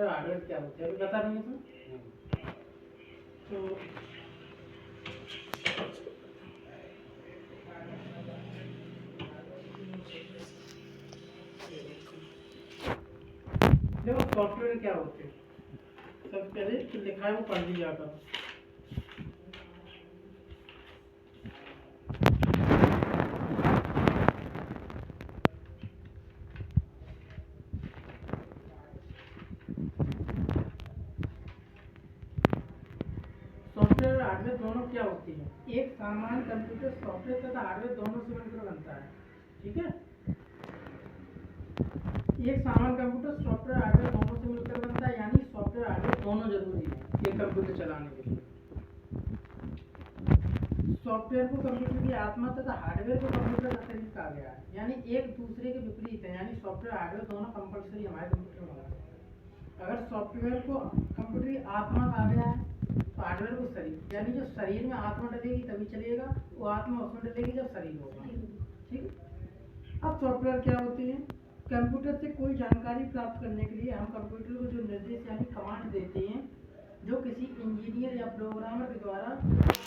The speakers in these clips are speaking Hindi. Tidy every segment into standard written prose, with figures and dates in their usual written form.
सॉफ्टवेयर हार्डवेयर क्या होते हैं अभी बता रहे हैं तो देखो सॉफ्टवेयर क्या होते हैं सबसे पहले जो लिखा है वो पढ़ लिया करो। सॉफ्टवेयर और हार्डवेयर दोनों क्या होती है? एक सामान्य कंप्यूटर सॉफ्टवेयर तथा हार्डवेयर दोनों से मिलकर बनता है। ठीक है, एक सामान्य कंप्यूटर सॉफ्टवेयर हार्डवेयर दोनों से मिलकर बनता है, यानी सॉफ्टवेयर हार्डवेयर दोनों जरूरी है एक कंप्यूटर चलाने के लिए। सॉफ्टवेयर को कंप्यूटर की आत्मा तथा हार्डवेयर को कंप्यूटर का शरीर कहा गया है, यानी एक दूसरे के विपरीत है, यानी सॉफ्टवेयर हार्डवेयर दोनों कंपल्सरी हमारे कंप्यूटर में होना चाहिए। अगर सॉफ्टवेयर को कंप्यूटर की आत्मा कहा गया है तो हार्डवेयर को शरीर, यानी जो शरीर में आत्मा डलेगी तभी चलेगा, वो आत्मा उसमें डलेगी जब शरीर होगा। ठीक है, अब सॉफ्टवेयर क्या होती है? कंप्यूटर से कोई जानकारी प्राप्त करने के लिए हम कंप्यूटर को जो निर्देश यानी कमांड देते हैं, जो किसी इंजीनियर या प्रोग्रामर के द्वारा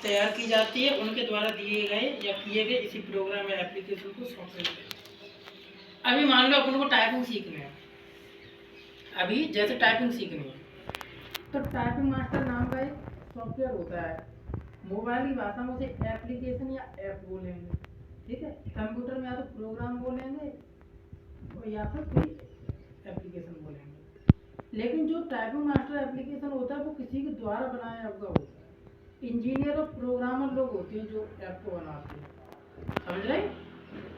तैयार की जाती है, उनके द्वारा दिए गए या किए गए इसी प्रोग्राम या एप्लीकेशन को सॉफ्टवेयर कहते हैं। अभी मान लो अपन को टाइपिंग सीखना है, अभी जैसे टाइपिंग सीखनी है तो टाइपिंग मास्टर नाम का एक सॉफ्टवेयर होता है। मोबाइल की भाषा में उसे एप्लीकेशन या ऐप बोलेंगे। ठीक है, कंप्यूटर में या तो प्रोग्राम बोलेंगे या फिर कोई एप्लीकेशन बोलेंगे। लेकिन जो टाइपिंग मास्टर एप्लीकेशन होता है वो किसी के द्वारा बनाया हुआ होता है। इंजीनियर और प्रोग्रामर लोग होते हैं जो ऐप को बनाते हैं, समझ रहे?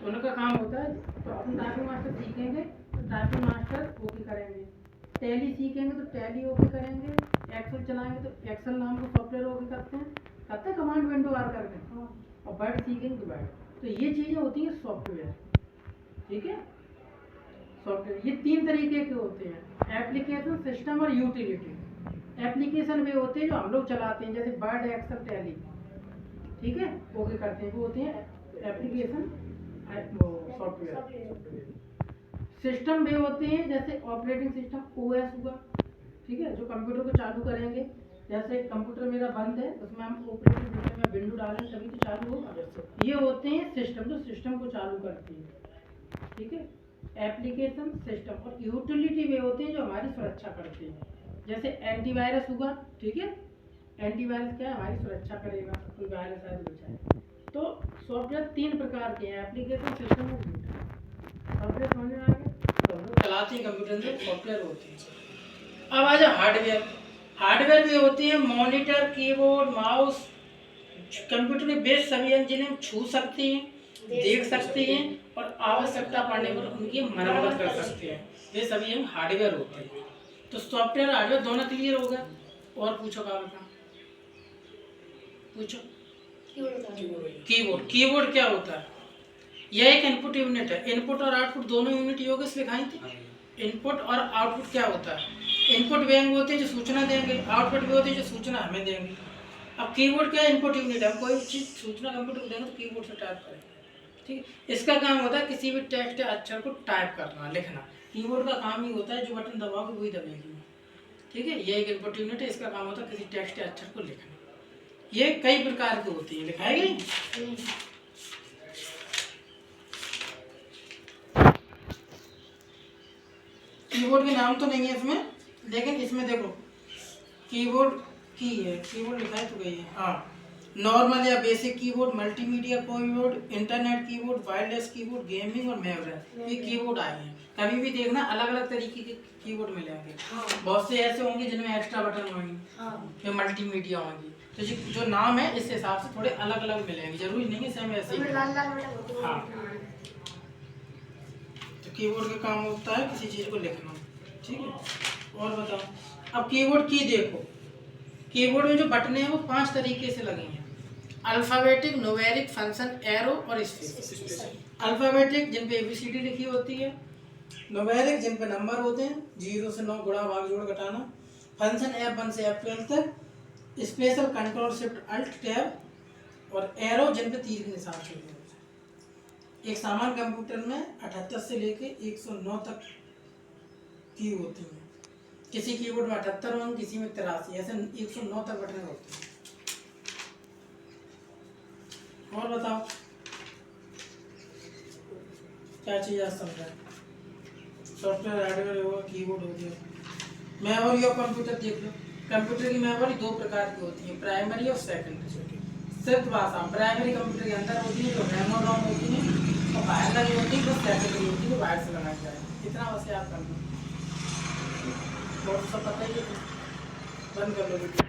उनका काम होता है। तो अपन टाइपिंग मास्टर सीखेंगे तो टाइपिंग मास्टर ओके करेंगे, टैली सीखेंगे तो टैली ओके करेंगे, एक्सेल चलाएंगे तो एक्सेल नाम का सॉफ्टवेयर ओके करते हैं कमांड विंडो बार करके, और वर्ड सीखेंगे तो वर्ड। तो ये चीज़ें होती हैं सॉफ्टवेयर। ठीक है, सॉफ्टवेयर ये तीन तरीके के होते हैं, एप्लीकेशन, सिस्टम और यूटिलिटी। एप्लीकेशन वे होते हैं जो हम लोग चलाते हैं, जैसे वर्ड, एक्सेल, टैली। ठीक है, ओके करते हैं, वो होते हैं एप्लीकेशन सॉफ्टवेयर। सिस्टम वे होते हैं जैसे ऑपरेटिंग सिस्टम ओएस हुआ। ठीक है, जो कंप्यूटर को चालू करेंगे, जैसे कंप्यूटर मेरा बंद है उसमें हम ऑपरेटिंग सिस्टम या विंडो डालें तभी तो चालू होगा। ये होते हैं सिस्टम, जो सिस्टम को चालू करती है। ठीक है, एप्लीकेशन, सिस्टम। और यूटिलिटी वे होते हैं जो हमारी सुरक्षा करते हैं, जैसे एंटीवायरस हुआ। ठीक है, एंटीवायरस क्या है? हमारी सुरक्षा करेगा, कोई वायरस आए तो बचाए। तो सॉफ्टवेयर तीन प्रकार के हैं, एप्लीकेशन, सिस्टम और यूटिलिटी। सॉफ्टवेयर समझ में आ गया? तो हम लोग चलाते हैं कंप्यूटर से, सॉफ्टवेयर होते हैं। अब आ जाए हार्डवेयर। हार्डवेयर भी होती है मॉनिटर, कीबोर्ड, माउस। कंप्यूटर के बेस सभी हैं जिन्हें हम छू सकते हैं, देख सकते हैं और आवश्यकता पड़ने पर उनकी मरम्मत कर सकते हैं, वे सभी हम हार्डवेयर होते हैं। तो सॉफ्टवेयर हार्डवेयर दोनों क्लियर हो गया। और पूछो क्या बता, पूछो। कीबोर्ड, कीबोर्ड क्या होता है? यह एक इनपुट यूनिट है। इनपुट और आउटपुट दोनों यूनिट योग सिखाई थी। इनपुट और आउटपुट क्या होता है? इनपुट वे होते हैं जो सूचना देंगे, आउटपुट वे होते हैं जो सूचना हमें देंगे। अब कीबोर्ड क्या है? इनपुट यूनिट है। हम कोई चीज़ सूचना कंप्यूटर को देंगे तो कीबोर्ड से टाइप करेंगे। ठीक है, इसका काम होता है किसी भी टेक्स्ट या अक्षर को टाइप करना, लिखना। कीबोर्ड का काम ही होता है जो बटन दबाओगे वही दबेगी। ठीक है, ये एक इनपुट यूनिट है, इसका काम होता है किसी टेक्स्ट या अक्षर को लिखना। ये कई प्रकार की होती है, लिखाएगी। कीबोर्ड के नाम तो नहीं है इसमें, लेकिन इसमें देखो कीबोर्ड की है, कीबोर्ड लिखा है तो गई है। हाँ, नॉर्मल या basic keyboard, multimedia keyboard, internet keyboard, wireless keyboard, gaming और मेमोरी, ये कीबोर्ड आए हैं। कभी भी देखना अलग अलग तरीके के कीबोर्ड मिलेंगे। बहुत से ऐसे होंगे जिनमें एक्स्ट्रा बटन होंगे, मल्टीमीडिया होंगी। तो जो नाम है इस हिसाब से थोड़े अलग अलग मिलेंगे, जरूरी नहीं है सेम ऐसे ही। हाँ, तो कीबोर्ड का काम होता है किसी चीज़ को लिखना। ठीक है, और बताओ। अब कीबोर्ड की देखो, कीबोर्ड में जो बटने हैं वो 5 तरीके से लगे हैं, अल्फ़ाबेटिक, न्यूमेरिक, फंक्शन, एरो और स्पेस। अल्फ़ाबेटिक जिन पे ABCD लिखी होती है, न्यूमेरिक जिन पे नंबर होते हैं 0 से 9, गुणा, भाग, जोड़, घटाना, फंक्शन F1 से F12 तक, special control shift alt tab, और एरो जिन पे तीर के निशान होते हैं। एक सामान्य कंप्यूटर में 78 से लेके 109 तक की होती हैं। किसी कीबोर्ड में 78 होंगे, किसी में 83, ऐसे 109 तक बटन होते हैं। और बताओ क्या चीज़ आज समझा? सॉफ्टवेयर हार्डवेयर हो गया, कीबोर्ड हो गया, मेमोरी और कंप्यूटर देख लो। कंप्यूटर की मेमोरी दो प्रकार की होती है, प्राइमरी और सेकेंडरी। सिर्फ भाषा प्राइमरी कंप्यूटर के अंदर होती है जो मेमोरी रोम होती है, और बाहर लगी होती है जो सेकेंडरी होती है, जो बाहर से लगाई जाए। इतना बस याद कर लो, बहुत सब पता ही है। बंद कर लो वीडियो।